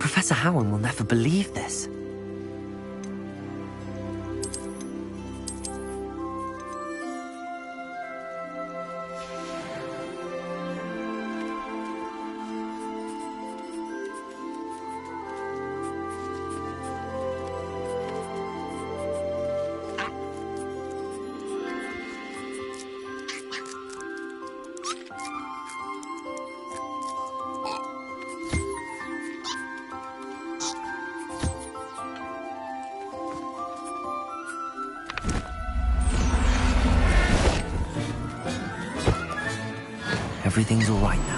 Professor Howard will never believe this. Everything's all right now.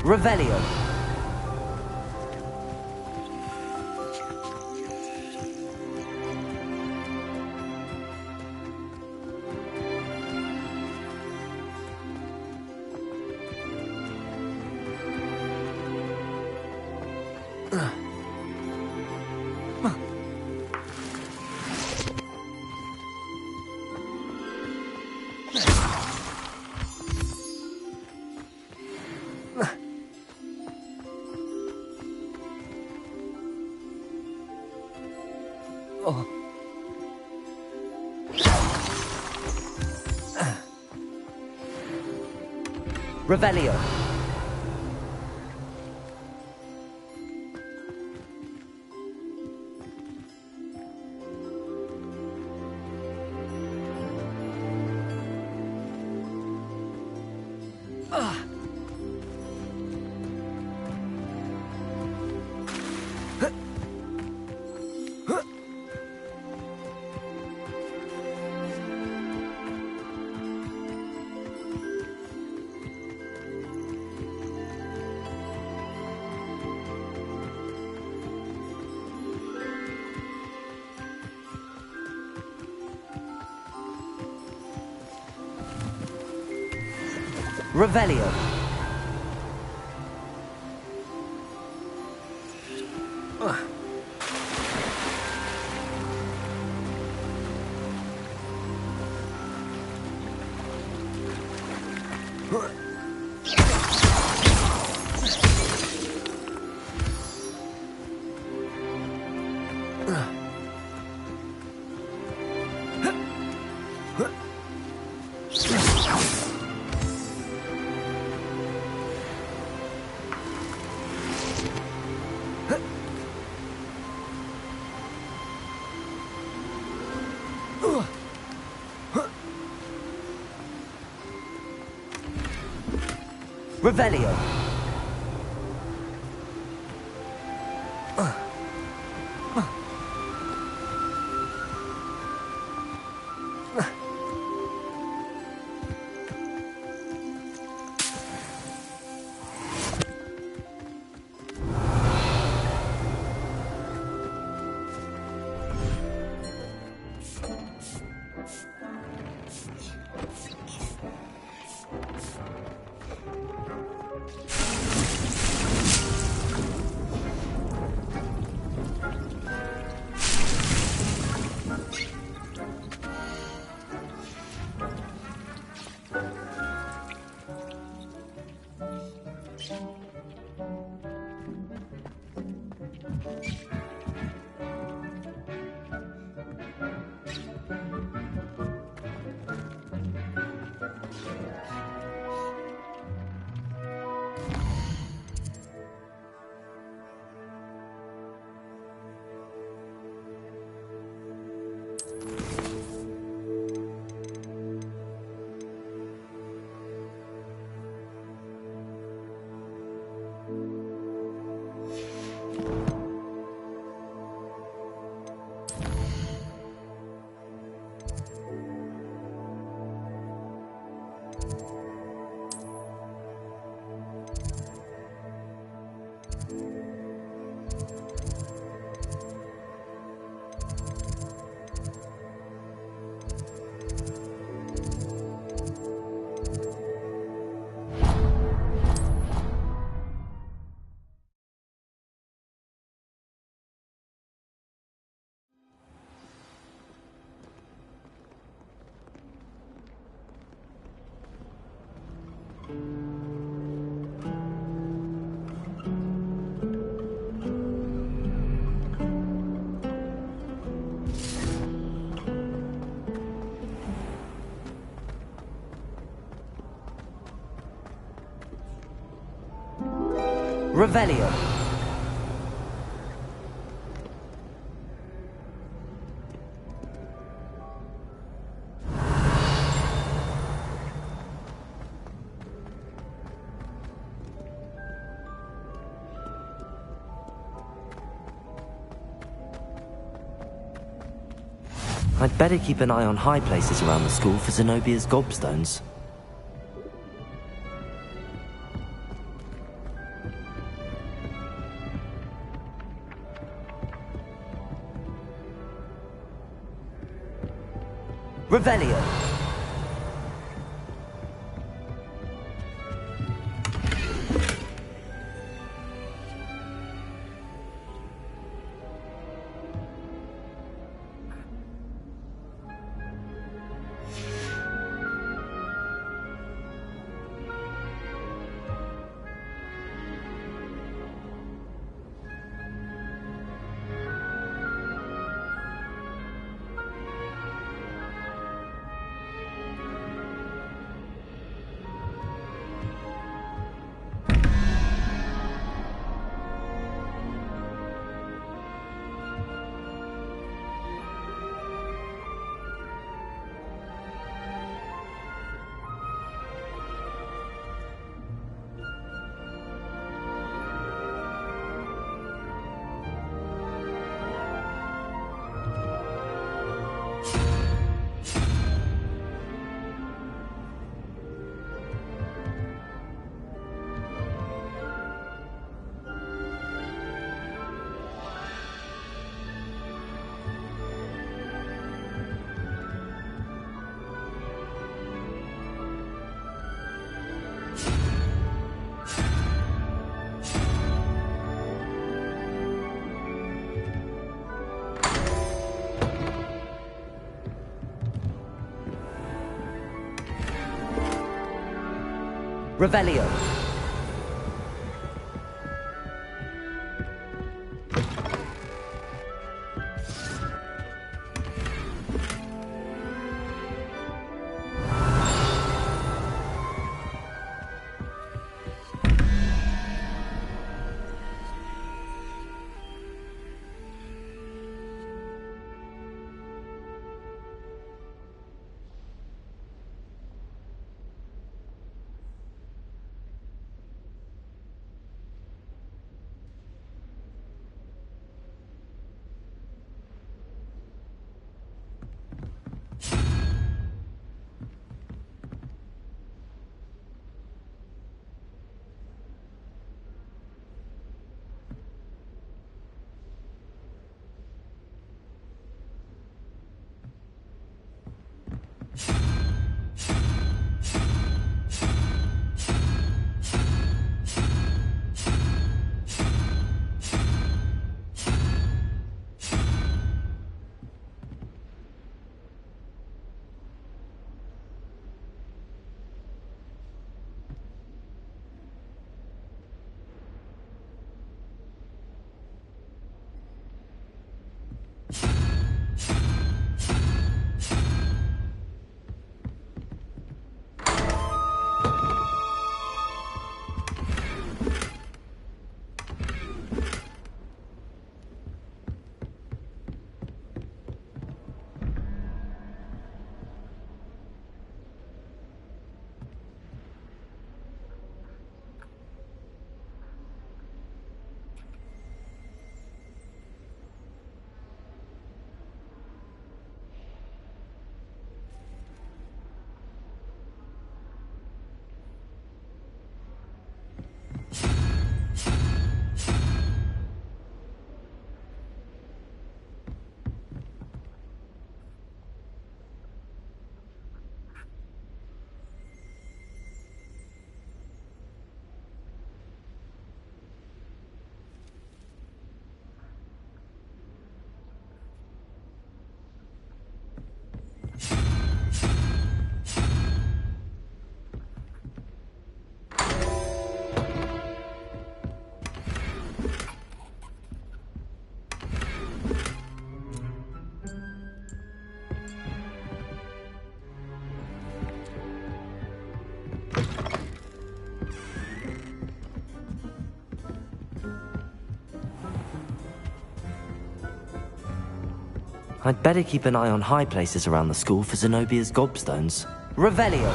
Revelio. Revelio. Revelio. Revelio. Revelio. I'd better keep an eye on high places around the school for Zenobia's gobstones. Revelio. Revelio. I'd better keep an eye on high places around the school for Zenobia's gobstones. Revelio.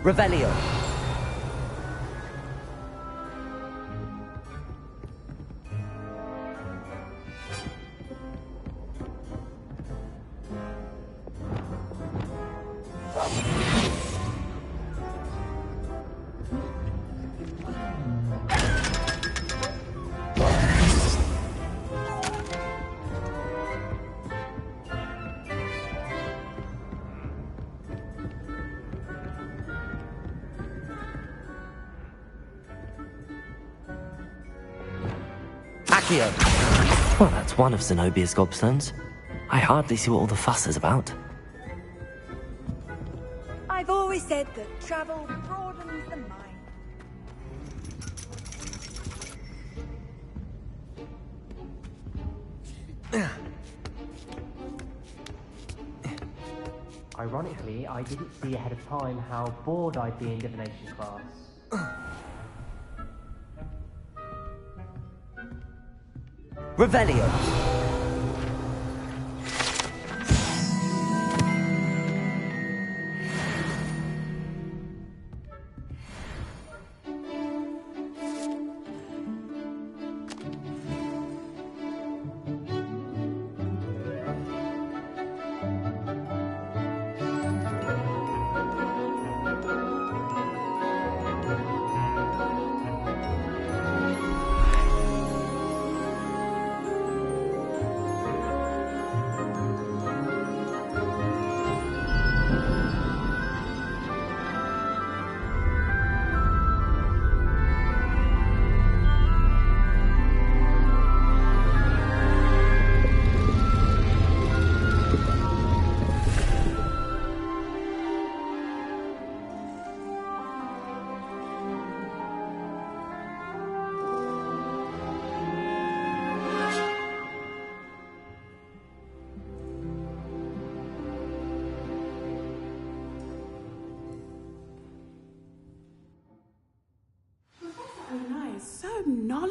Revelio. Well, that's one of Zenobia's gobstones. I hardly see what all the fuss is about. I've always said that travel broadens the mind. Ironically, I didn't see ahead of time how bored I'd be in divination class. Revelio.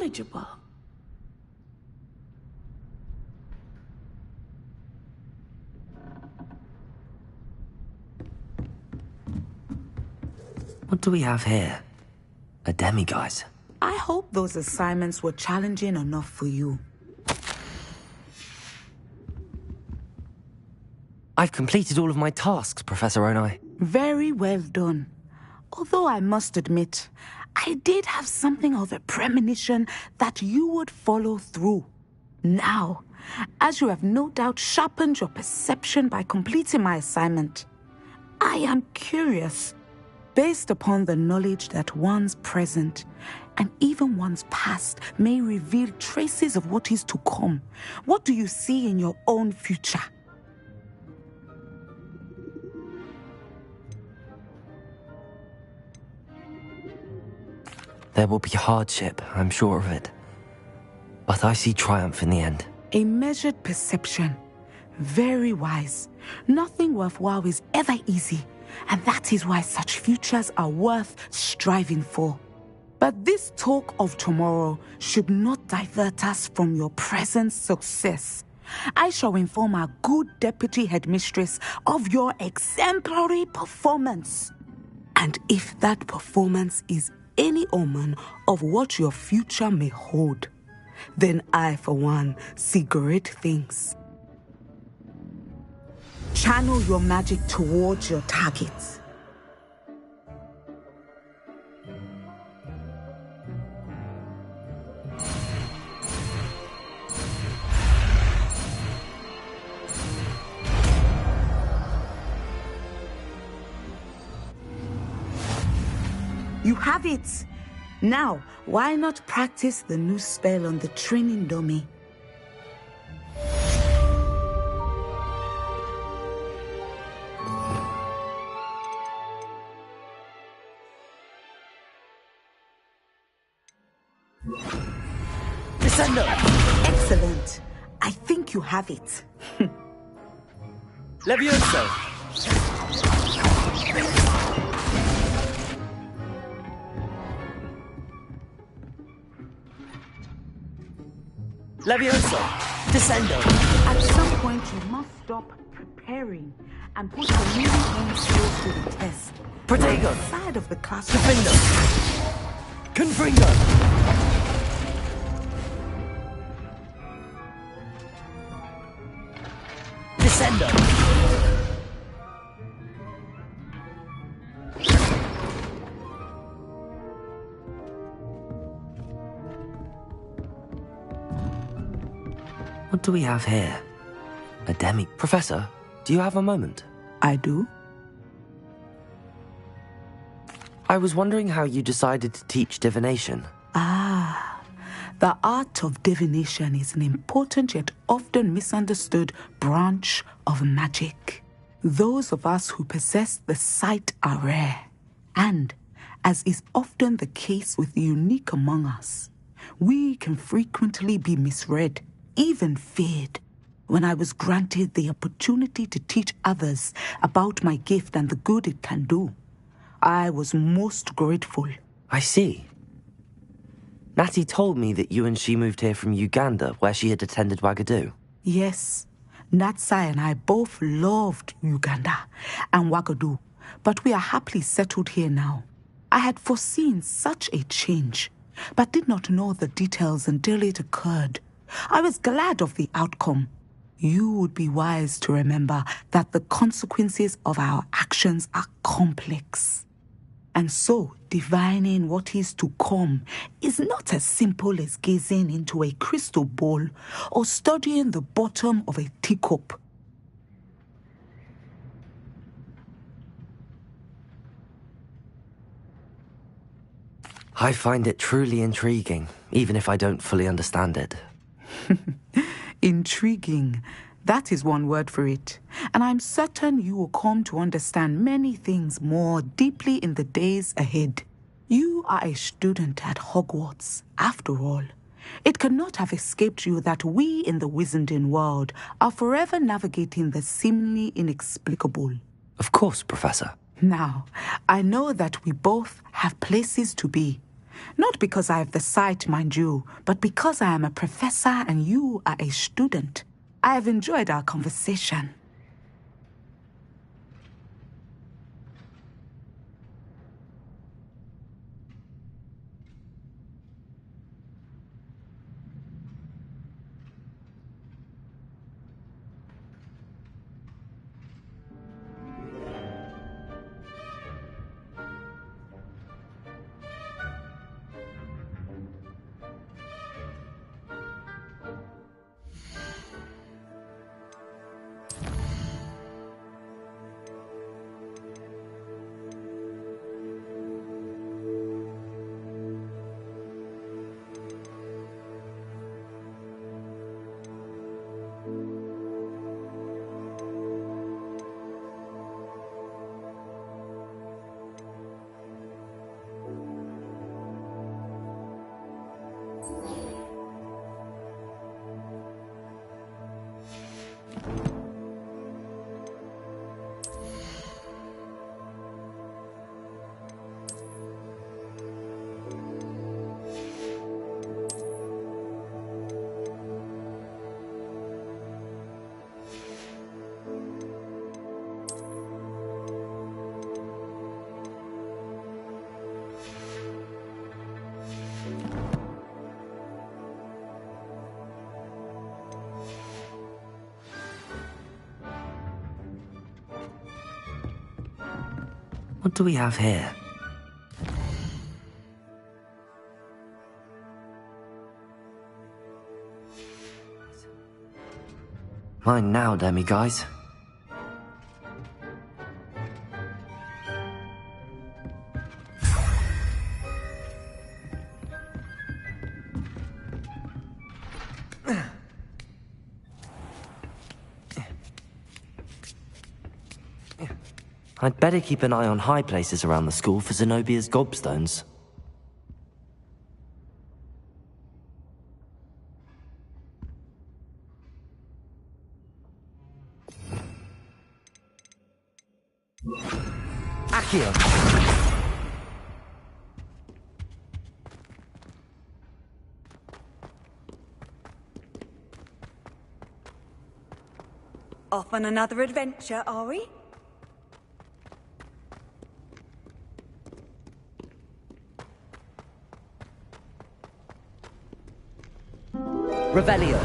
knowledgeable. What do we have here? A demiguise. I hope those assignments were challenging enough for you. I've completed all of my tasks, Professor Onai. Very well done. Although I must admit, I did have something of a premonition that you would follow through. Now, as you have no doubt sharpened your perception by completing my assignment, I am curious, based upon the knowledge that one's present and even one's past may reveal traces of what is to come. What do you see in your own future? There will be hardship, I'm sure of it. But I see triumph in the end. A measured perception. Very wise. Nothing worthwhile is ever easy, and that is why such futures are worth striving for. But this talk of tomorrow should not divert us from your present success. I shall inform our good deputy headmistress of your exemplary performance. And if that performance is any omen of what your future may hold, then I, for one, see great things. Channel your magic towards your targets. You have it! Now, why not practice the new spell on the training dummy? Descendo! Excellent. I think you have it. Levioso! Levioso! Descendo! At some point, you must stop preparing and put your newly honed skills to the test. Protego! Outside of the classroom. Defendo! Confringo! Descendo! What do we have here? A demi... Professor, do you have a moment? I do? I was wondering how you decided to teach divination. The art of divination is an important yet often misunderstood branch of magic. Those of us who possess the sight are rare, and, as is often the case with the unique among us, we can frequently be misread, even feared. When I was granted the opportunity to teach others about my gift and the good it can do, I was most grateful. I see. Natty told me that you and she moved here from Uganda, where she had attended Wagadu. Yes, Natsai and I both loved Uganda and Wagadu, but we are happily settled here now. I had foreseen such a change, but did not know the details until it occurred. I was glad of the outcome. You would be wise to remember that the consequences of our actions are complex. And so, divining what is to come is not as simple as gazing into a crystal ball or studying the bottom of a teacup. I find it truly intriguing, even if I don't fully understand it. Intriguing. That is one word for it. And I'm certain you will come to understand many things more deeply in the days ahead. You are a student at Hogwarts, after all. It cannot have escaped you that we in the Wizarding world are forever navigating the seemingly inexplicable. Of course, Professor. Now, I know that we both have places to be. Not because I have the sight, mind you, but because I am a professor and you are a student. I have enjoyed our conversation. What do we have here? Mine now, demi-guys. I'd better keep an eye on high places around the school for Zenobia's gobstones. Accio! Off on another adventure, are we? Revelio!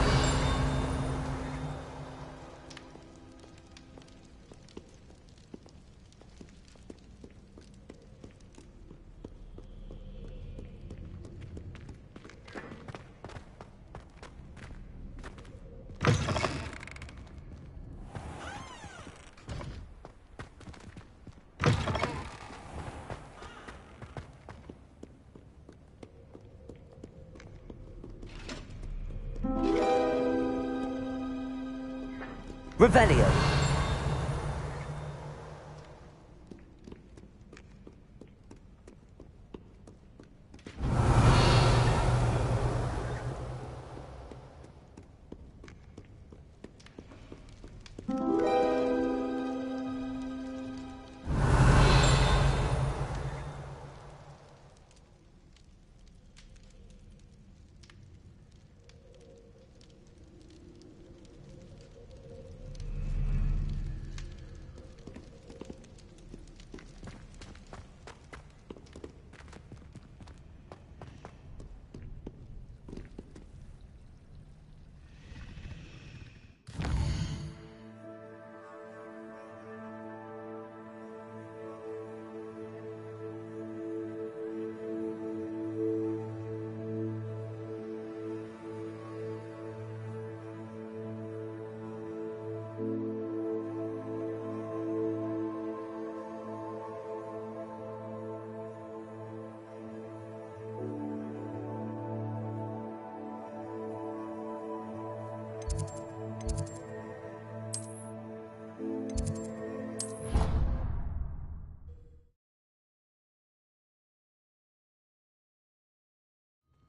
Revelio!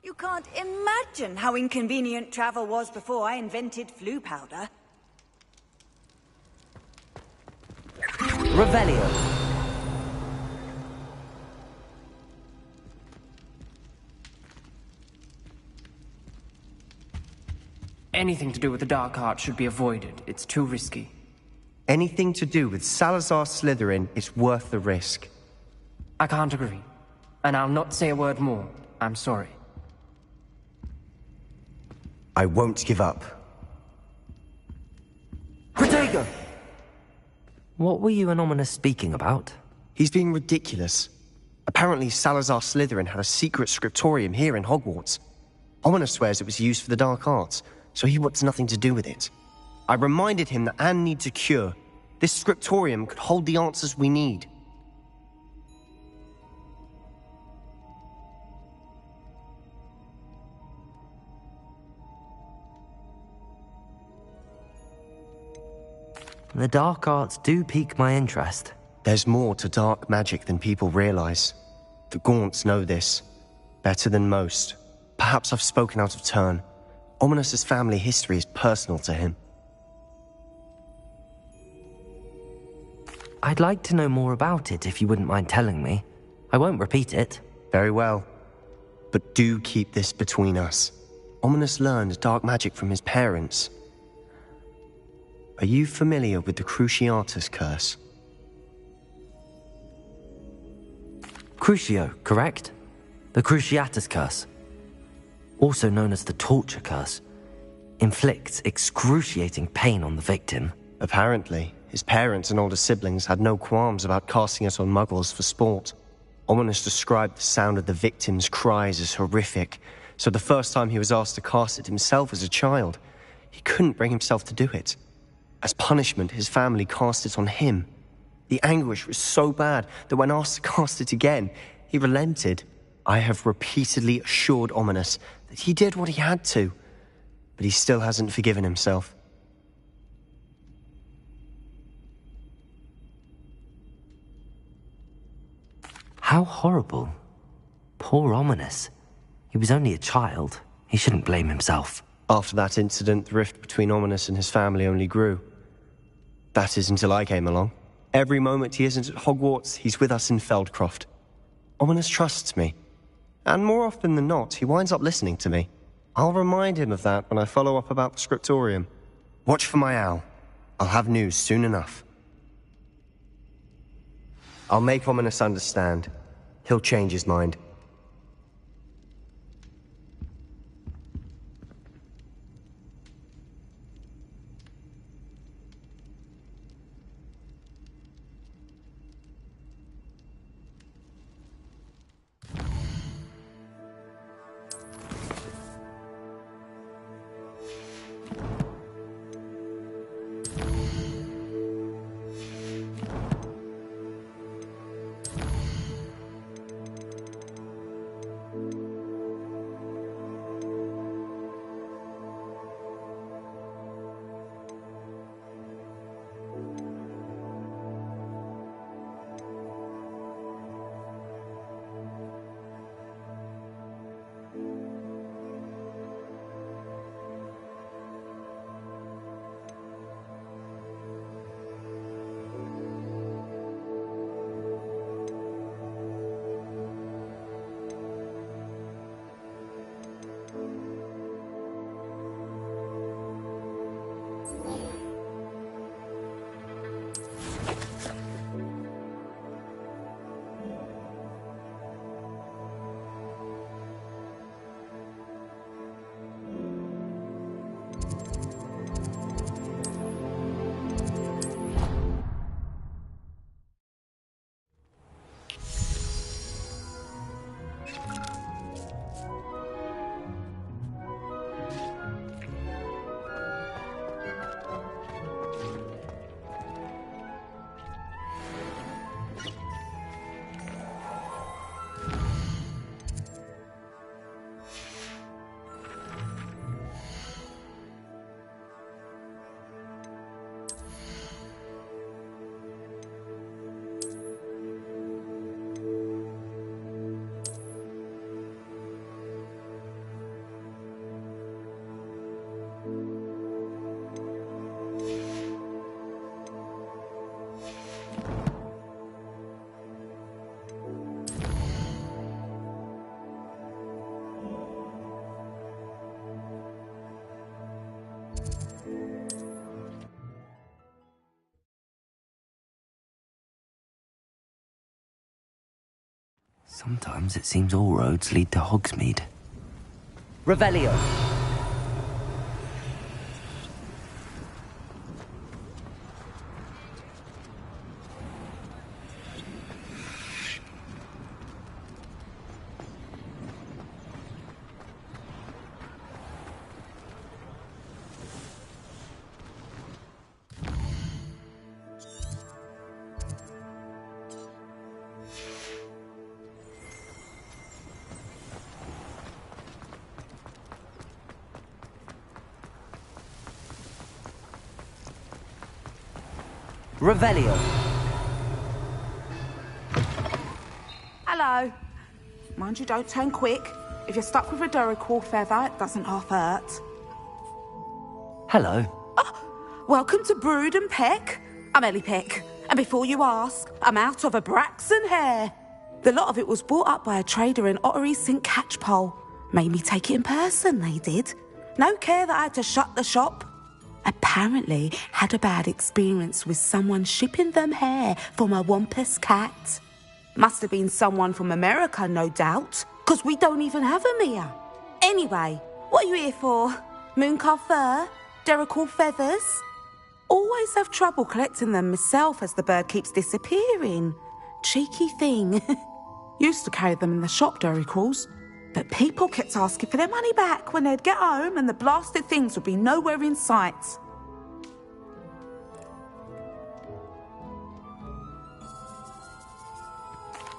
You can't imagine how inconvenient travel was before I invented flu powder. Revelio! Anything to do with the dark art should be avoided. It's too risky. Anything to do with Salazar Slytherin is worth the risk. I can't agree. And I'll not say a word more. I'm sorry. I won't give up. Protego! What were you and Ominous speaking about? He's being ridiculous. Apparently Salazar Slytherin had a secret scriptorium here in Hogwarts. Ominous swears it was used for the dark arts, so he wants nothing to do with it. I reminded him that Anne needs a cure. This scriptorium could hold the answers we need. The dark arts do pique my interest. There's more to dark magic than people realize. The Gaunts know this. Better than most. Perhaps I've spoken out of turn. Ominous's family history is personal to him. I'd like to know more about it if you wouldn't mind telling me. I won't repeat it. Very well. But do keep this between us. Ominous learned dark magic from his parents. Are you familiar with the Cruciatus curse? Crucio, correct? The Cruciatus curse, also known as the torture curse, inflicts excruciating pain on the victim. Apparently, his parents and older siblings had no qualms about casting it on muggles for sport. Ominous described the sound of the victim's cries as horrific, so the first time he was asked to cast it himself as a child, he couldn't bring himself to do it. As punishment, his family cast it on him. The anguish was so bad that when asked to cast it again, he relented. I have repeatedly assured Ominous that he did what he had to, but he still hasn't forgiven himself. How horrible. Poor Ominous. He was only a child. He shouldn't blame himself. After that incident, the rift between Ominous and his family only grew. That is until I came along. Every moment he isn't at Hogwarts, he's with us in Feldcroft. Ominous trusts me. And more often than not, he winds up listening to me. I'll remind him of that when I follow up about the scriptorium. Watch for my owl. I'll have news soon enough. I'll make Ominous understand. He'll change his mind. Sometimes it seems all roads lead to Hogsmeade. Revelio! Revelio. Hello. Mind you don't turn quick. If you're stuck with a Duracell feather, it doesn't half hurt. Hello. Oh, welcome to Brood and Peck. I'm Ellie Peck. And before you ask, I'm out of a Braxton hair. The lot of it was bought up by a trader in Ottery St. Catchpole. Made me take it in person, they did. No care that I had to shut the shop. Apparently had a bad experience with someone shipping them hair from a Wampus cat. Must have been someone from America, no doubt, because we don't even have them here. Anyway, what are you here for? Mooncar fur? Duracell feathers? Always have trouble collecting them myself as the bird keeps disappearing. Cheeky thing. Used to carry them in the shop, Duracells. But people kept asking for their money back when they'd get home and the blasted things would be nowhere in sight.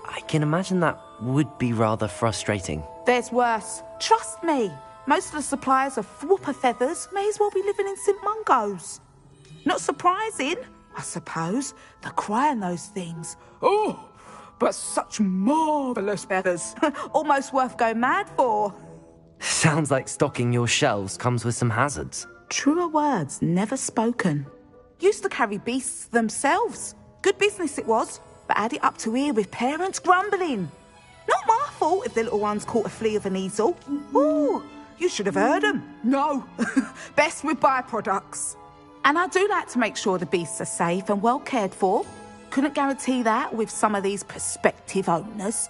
I can imagine that would be rather frustrating. There's worse. Trust me. Most of the suppliers of whooper feathers may as well be living in St. Mungo's. Not surprising, I suppose, the cry in those things. Oh, but such marvellous feathers. Almost worth going mad for. Sounds like stocking your shelves comes with some hazards. Truer words never spoken. Used to carry beasts themselves. Good business it was, but had it up to here with parents grumbling. Not my fault if the little ones caught a flea of an easel. Ooh, you should have heard them. No, best with byproducts. And I do like to make sure the beasts are safe and well cared for. Couldn't guarantee that with some of these prospective owners.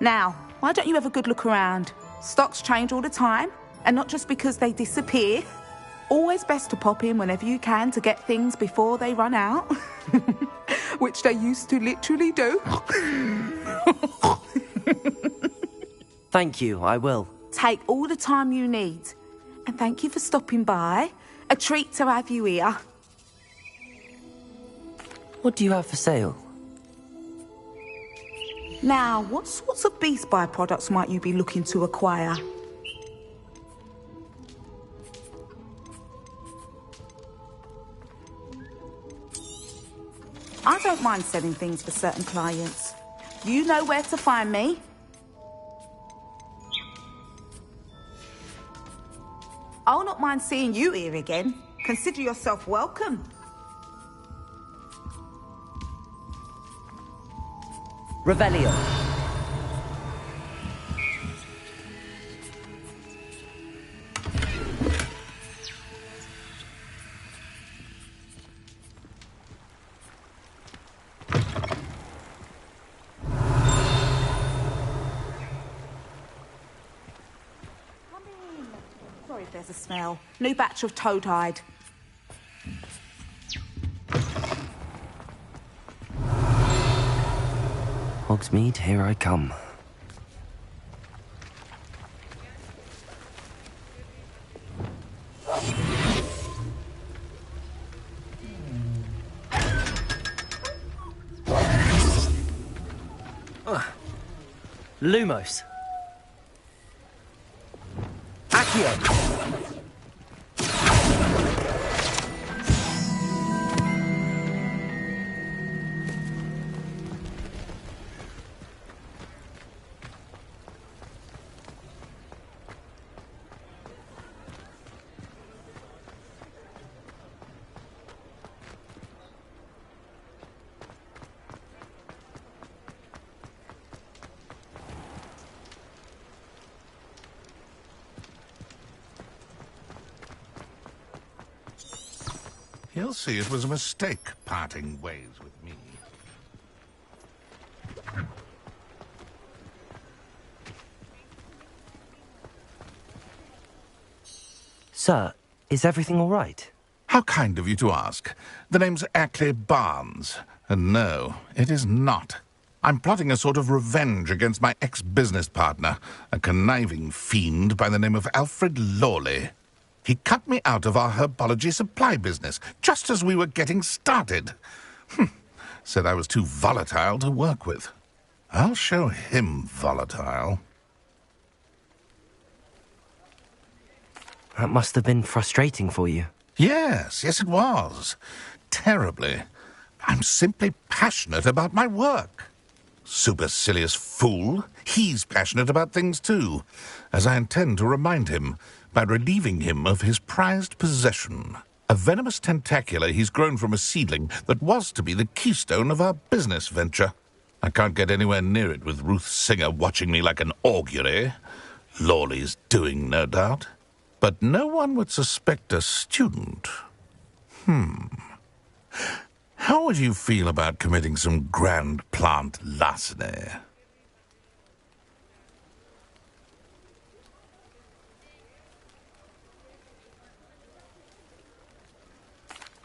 Now, why don't you have a good look around? Stocks change all the time, and not just because they disappear. Always best to pop in whenever you can to get things before they run out. Which they used to literally do. Thank you, I will. Take all the time you need. And thank you for stopping by. A treat to have you here. What do you have for sale? Now, what sorts of beast byproducts might you be looking to acquire? I don't mind selling things for certain clients. You know where to find me. I'll not mind seeing you here again. Consider yourself welcome. Revelio. Come in. Sorry if there's a smell. New batch of toad-hide. Hogsmeade, here I come. Lumos. Accio. He'll see it was a mistake parting ways with me. Sir, is everything all right? How kind of you to ask. The name's Ackley Barnes. And no, it is not. I'm plotting a sort of revenge against my ex-business partner, a conniving fiend by the name of Alfred Lawley. He cut me out of our herbology supply business, just as we were getting started. Said I was too volatile to work with. I'll show him volatile. That must have been frustrating for you. Yes, it was. Terribly. I'm simply passionate about my work. Supercilious fool. He's passionate about things too, as I intend to remind him by relieving him of his prized possession. A venomous tentacula he's grown from a seedling that was to be the keystone of our business venture. I can't get anywhere near it with Ruth Singer watching me like an augury. Lawley's doing, no doubt. But no one would suspect a student. How would you feel about committing some grand plant larceny?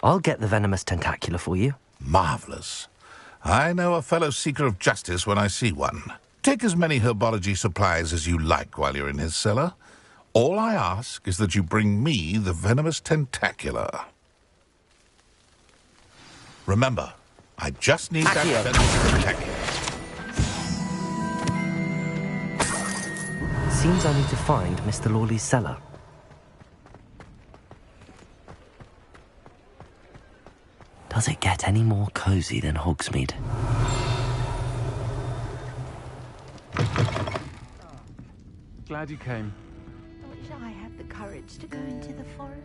I'll get the venomous tentacula for you. Marvelous. I know a fellow seeker of justice when I see one. Take as many herbology supplies as you like while you're in his cellar. All I ask is that you bring me the venomous tentacula. Remember, I just need that venomous tentacula. Seems I need to find Mr. Lawley's cellar. Does it get any more cozy than Hogsmeade? Glad you came. I wish I had the courage to go into the forest.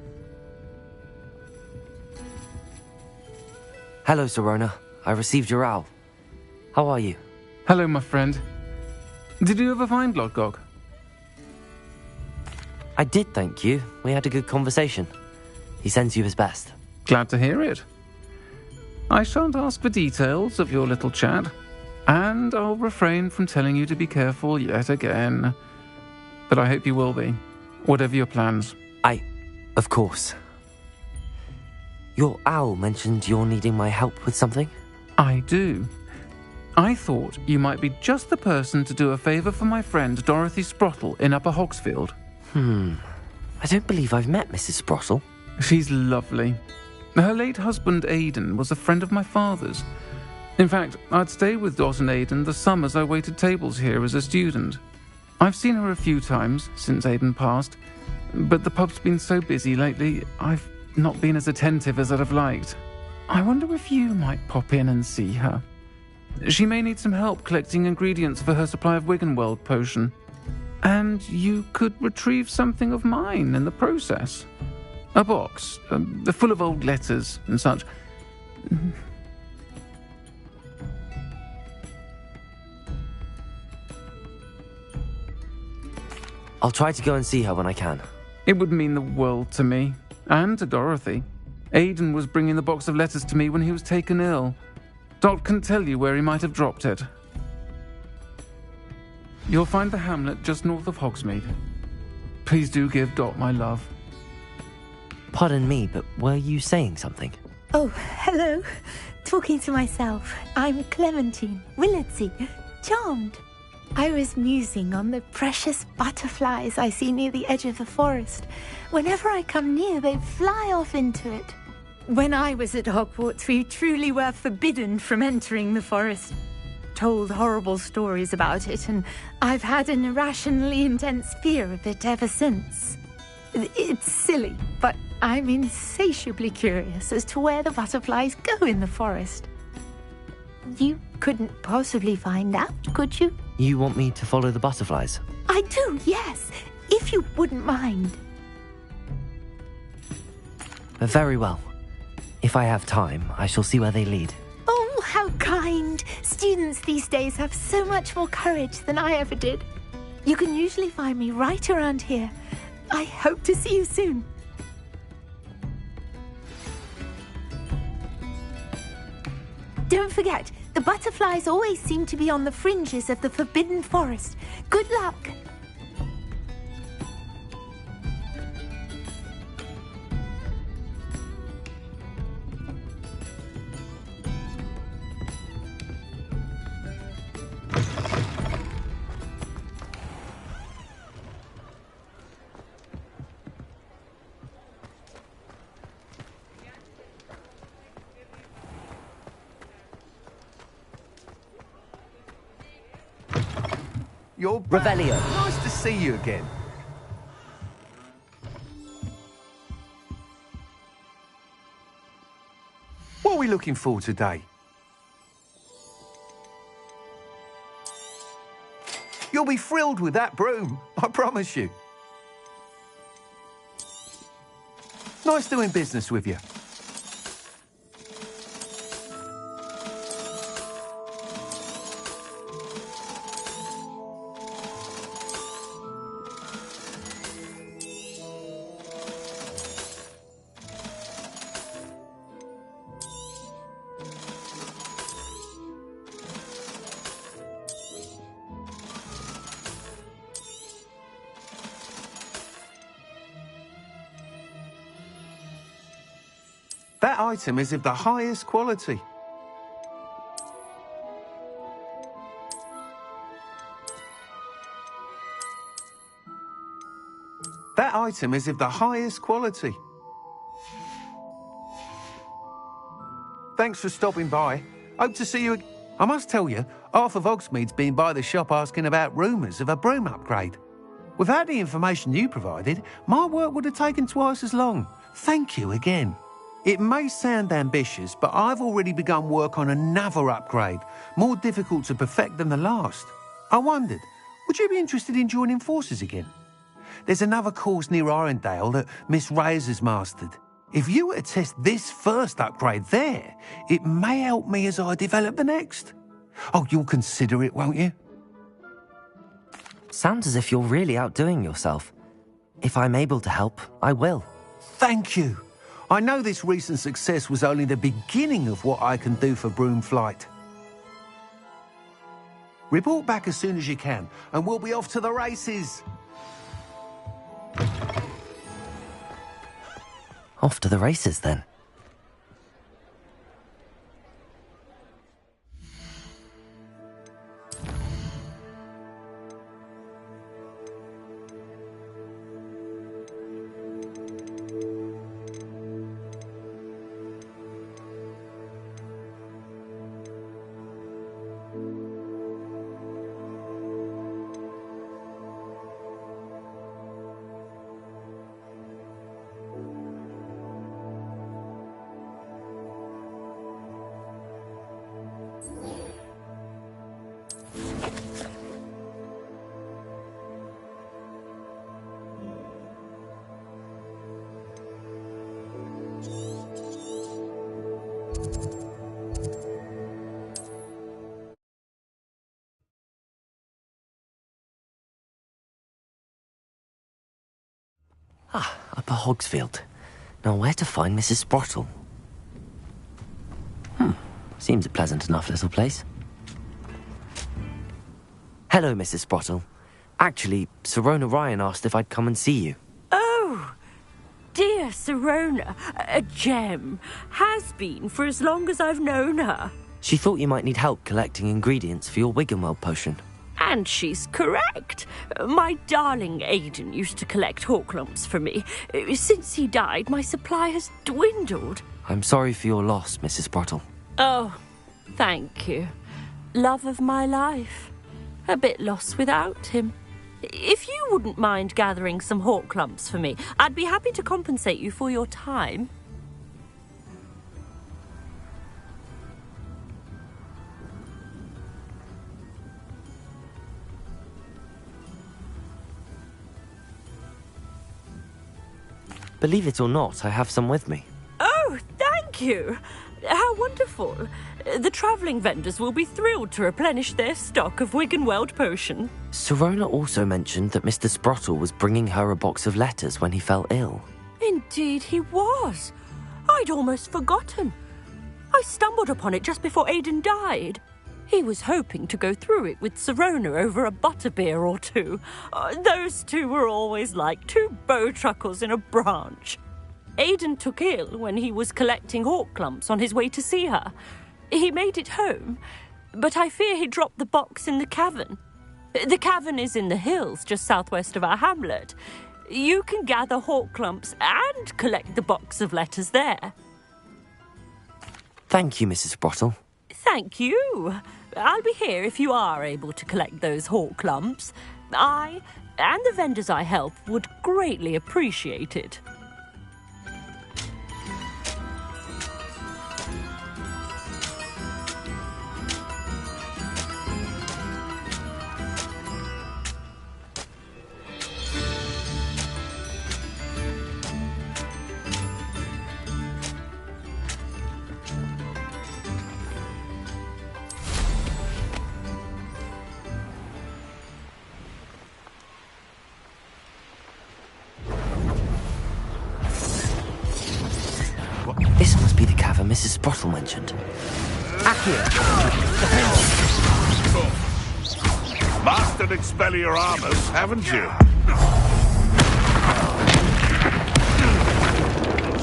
Hello, Serona. I received your owl. How are you? Hello, my friend. Did you ever find Lodgok? I did, thank you. We had a good conversation. He sends you his best. Glad to hear it. I shan't ask for details of your little chat, and I'll refrain from telling you to be careful yet again. But I hope you will be, whatever your plans. Of course. Your owl mentioned you're needing my help with something? I do. I thought you might be just the person to do a favour for my friend Dorothy Sprottle in Upper Hogsfield. I don't believe I've met Mrs. Sprottle. She's lovely. Her late husband Aidan was a friend of my father's. In fact, I'd stayed with Dot and Aidan the summers I waited tables here as a student. I've seen her a few times since Aidan passed, but the pub's been so busy lately, I've not been as attentive as I'd have liked. I wonder if you might pop in and see her. She may need some help collecting ingredients for her supply of Wiggenweld potion. And you could retrieve something of mine in the process. A box, full of old letters and such. I'll try to go and see her when I can. It would mean the world to me, and to Dorothy. Aidan was bringing the box of letters to me when he was taken ill. Dot can tell you where he might have dropped it. You'll find the hamlet just north of Hogsmeade. Please do give Dot my love. Pardon me, but were you saying something? Oh, hello. Talking to myself. I'm Clementine Willardsey. Charmed. I was musing on the precious butterflies I see near the edge of the forest. Whenever I come near, they fly off into it. When I was at Hogwarts, we truly were forbidden from entering the forest. Told horrible stories about it, and I've had an irrationally intense fear of it ever since. It's silly, but I'm insatiably curious as to where the butterflies go in the forest. You couldn't possibly find out, could you? You want me to follow the butterflies? I do, yes, if you wouldn't mind. Very well. If I have time, I shall see where they lead. Oh, how kind. Students these days have so much more courage than I ever did. You can usually find me right around here. I hope to see you soon. Don't forget, the butterflies always seem to be on the fringes of the Forbidden Forest. Good luck. you're back. Revelio. Nice to see you again. What are we looking for today? You'll be thrilled with that broom, I promise you. Nice doing business with you. That item is of the highest quality. That item is of the highest quality. Thanks for stopping by. Hope to see you again. I must tell you, half of Hogsmeade's been by the shop asking about rumours of a broom upgrade. Without the information you provided, my work would have taken twice as long. Thank you again. It may sound ambitious, but I've already begun work on another upgrade, more difficult to perfect than the last. I wondered, would you be interested in joining forces again? There's another course near Irondale that Miss Reyes has mastered. If you were to test this first upgrade there, it may help me as I develop the next. Oh, you'll consider it, won't you? Sounds as if you're really outdoing yourself. If I'm able to help, I will. Thank you. I know this recent success was only the beginning of what I can do for Broom Flight. Report back as soon as you can, and we'll be off to the races. Off to the races, then. Upper Hogsfield. Now, where to find Mrs. Sprottle? Seems a pleasant enough little place. Hello, Mrs. Sprottle. Actually, Sirona Ryan asked if I'd come and see you. Oh, dear Sirona, a gem. Has been for as long as I've known her. She thought you might need help collecting ingredients for your Wiggenweld potion. And she's correct. My darling Aidan used to collect Horklumps for me. Since he died, my supply has dwindled. I'm sorry for your loss, Mrs. Sprottle. Oh, thank you. Love of my life. A bit lost without him. If you wouldn't mind gathering some Horklumps for me, I'd be happy to compensate you for your time. Believe it or not, I have some with me. Oh, thank you. How wonderful. The travelling vendors will be thrilled to replenish their stock of Wiggenweld potion. Sirona also mentioned that Mr. Sprottle was bringing her a box of letters when he fell ill. Indeed he was. I'd almost forgotten. I stumbled upon it just before Aidan died. He was hoping to go through it with Sirona over a butterbeer or two. Those two were always like two bowtruckles in a branch. Aidan took ill when he was collecting Horklumps on his way to see her. He made it home, but I fear he dropped the box in the cavern. The cavern is in the hills just southwest of our hamlet. You can gather Horklumps and collect the box of letters there. Thank you, Mrs. Sprottle. Thank you. I'll be here if you are able to collect those hawk lumps. I and the vendors I help would greatly appreciate it. This must be the cavern Mrs. Sprottle mentioned. Accio! Mastered Expelliarmus, haven't you?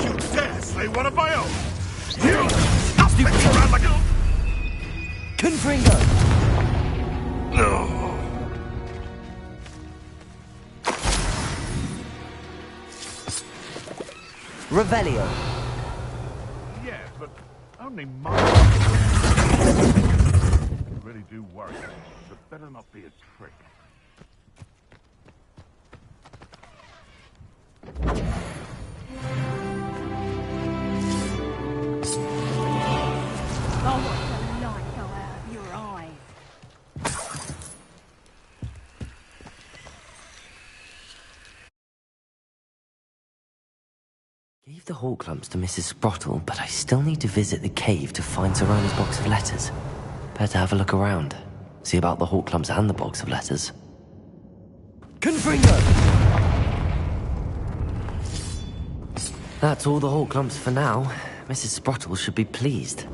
You dare slay one of my own! You! Stupid around like a... Confringo! Revelio! Yeah, but only mine. You really do worry. But better not be a trick. Oh, what the light go out of your eyes. Gave the hawk lumps to Mrs. Sprottle, but I still need to visit the cave to find Serrano's box of letters. Better have a look around. See about the hawk lumps and the box of letters. Confringo! That's all the hawk lumps for now. Mrs. Sprottle should be pleased.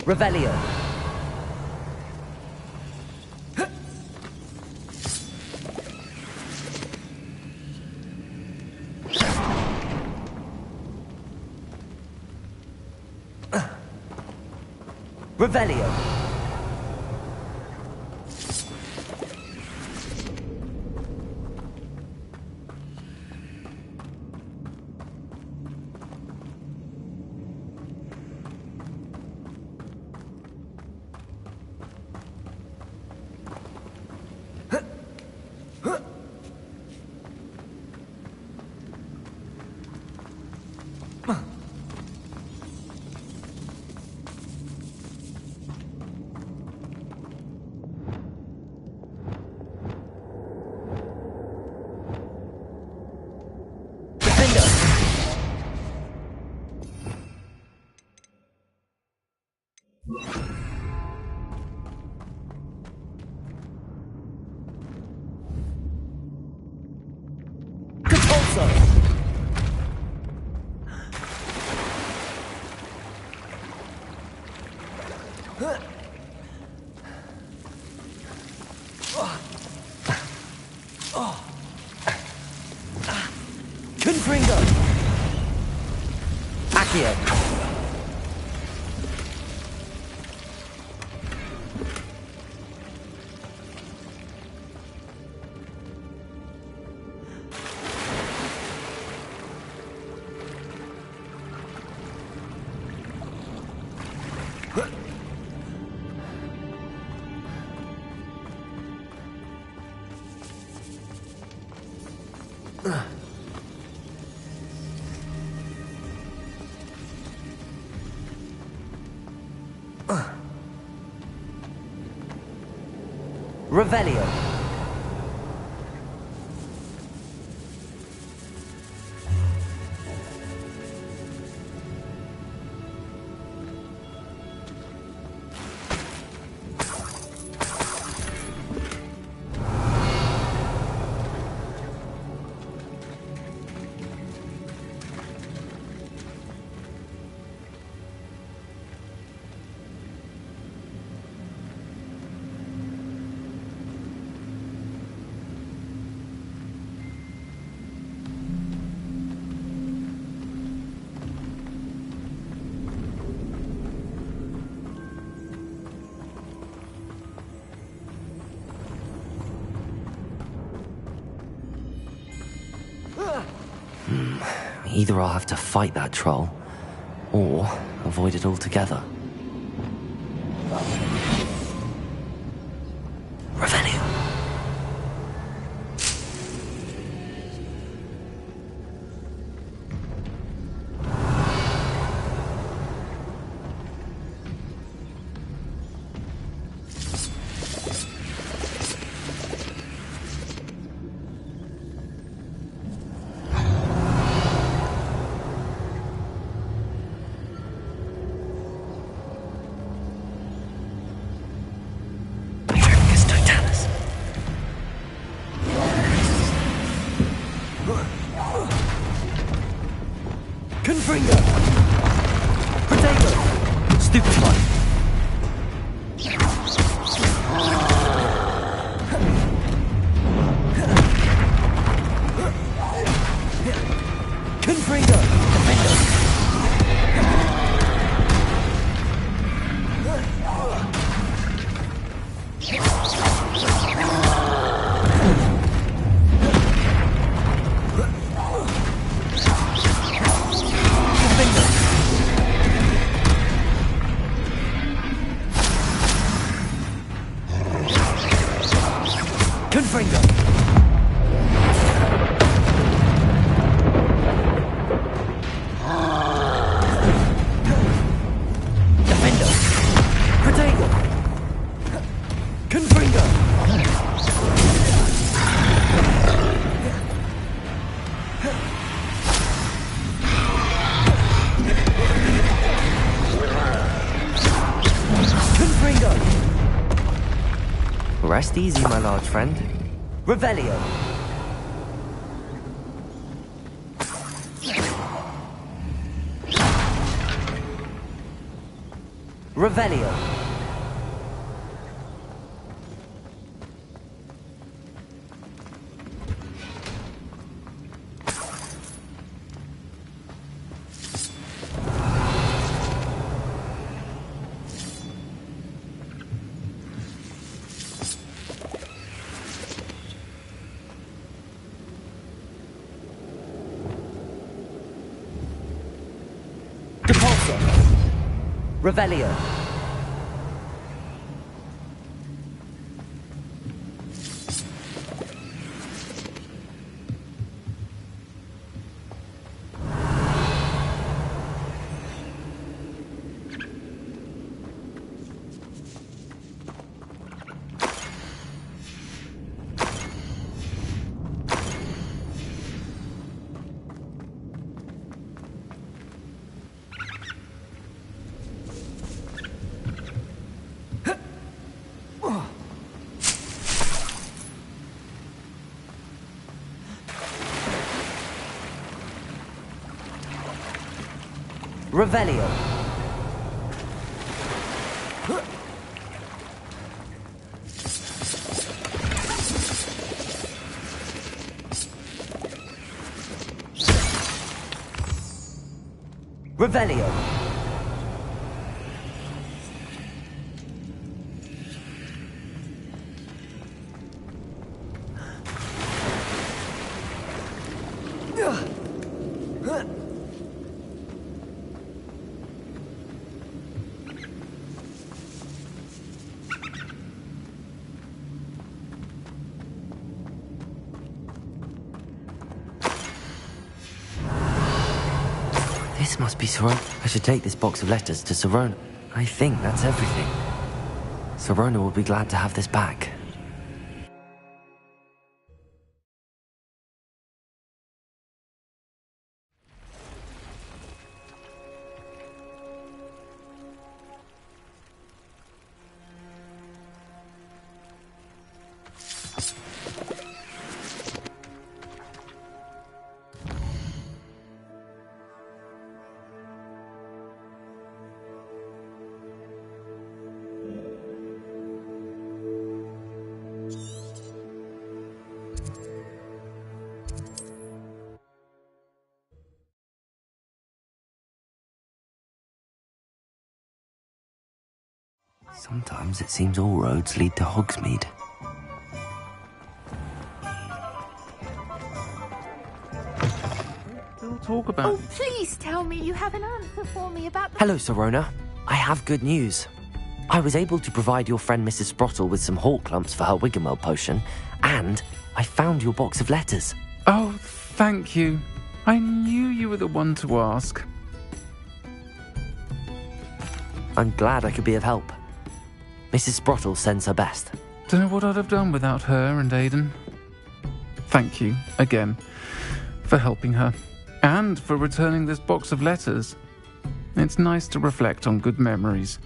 Revelio. Revelio. Confringo. Accio. Revelio. Either I'll have to fight that troll, or avoid it altogether. Revelio. Confringo! Protego! Stupefy! Confringo! Defender! Confringo! Defender! Protego! Confringo! Confringo! Rest easy, my large friend. Revelio! Revelio! Depulso! Revelio! Revelio! Revelio! This must be Sirona. I should take this box of letters to Sirona. I think that's everything. Sirona will be glad to have this back. Sometimes it seems all roads lead to Hogsmeade. talk about... Oh, please tell me you have an answer for me about the... Hello, Sirona. I have good news. I was able to provide your friend Mrs. Sprottle with some Hawk Clumps for her Wiggenweld potion, and I found your box of letters. Oh, thank you. I knew you were the one to ask. I'm glad I could be of help. Mrs. Sprottle sends her best. Don't know what I'd have done without her and Aiden. Thank you, again, for helping her, and for returning this box of letters. It's nice to reflect on good memories.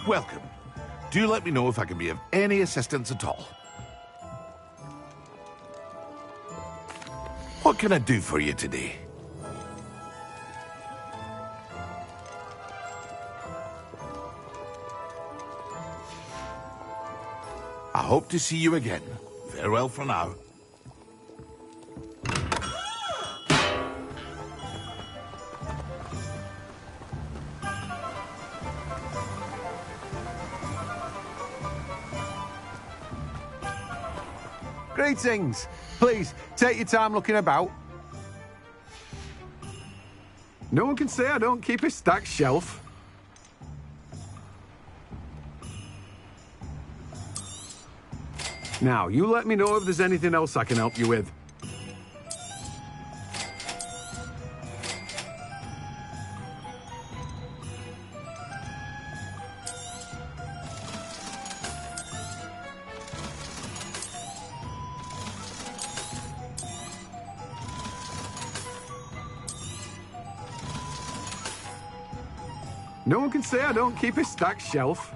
Welcome. Do let me know if I can be of any assistance at all. What can I do for you today? I hope to see you again. Farewell for now. Greetings. Please, take your time looking about. No one can say I don't keep a stacked shelf. Now, you let me know if there's anything else I can help you with. No one can say I don't keep a stacked shelf.